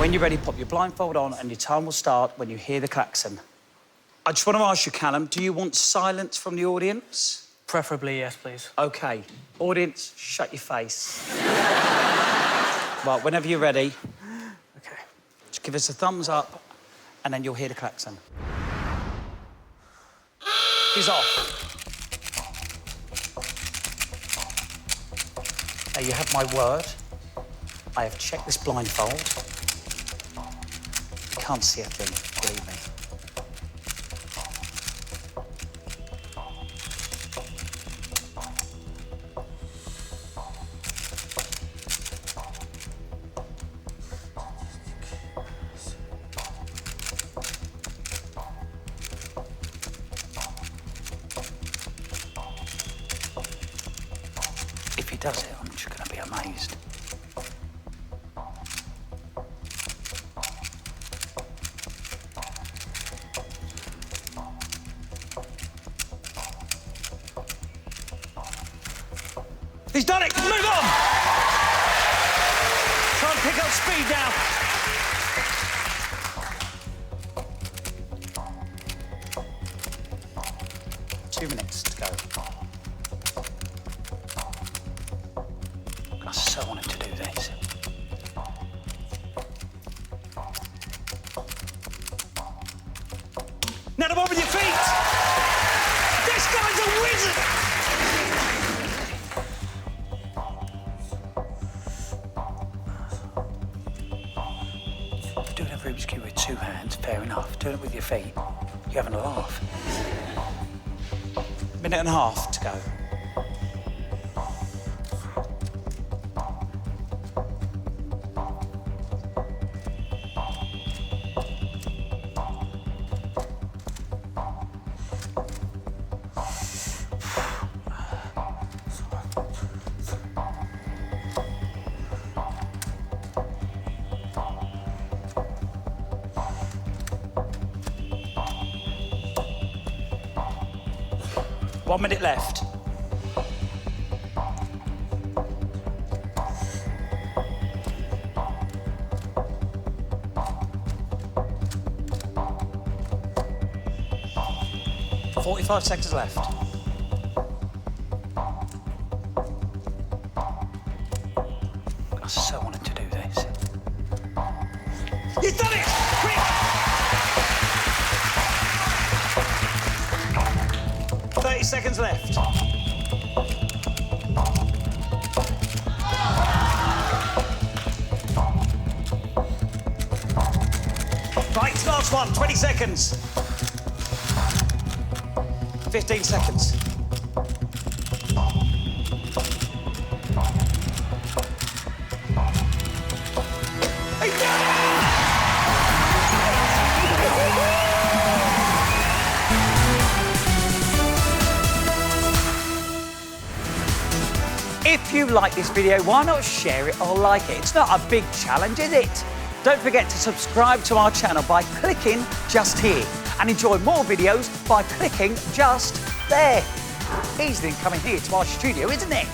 When you're ready, pop your blindfold on and your time will start when you hear the klaxon. I just want to ask you, Callum, do you want silence from the audience? Preferably, yes, please. OK. Audience, shut your face. Well, whenever you're ready, OK. just give us a thumbs up and then you'll hear the klaxon. He's off. Now, you have my word. I have checked this blindfold. You can't see a thing, believe me. If he does it, I'm just going to be amazed. He's done it! Move on! Try and pick up speed now. Two minutes to go. I so want him to do this. Now the one with your feet! This guy's a wizard! Doing a Rubik's Cube with two hands, fair enough. Doing it with your feet, you're having a laugh. Minute and a half to go. One minute left. .45 seconds left. I so wanted to do this. You've done it! Quick! 30 seconds left. Right, last one, 20 seconds. 15 seconds. He did it! If you like this video, why not share it or like it? It's not a big challenge, is it? Don't forget to subscribe to our channel by clicking just here and enjoy more videos by clicking just there. Easy than coming here to our studio, isn't it?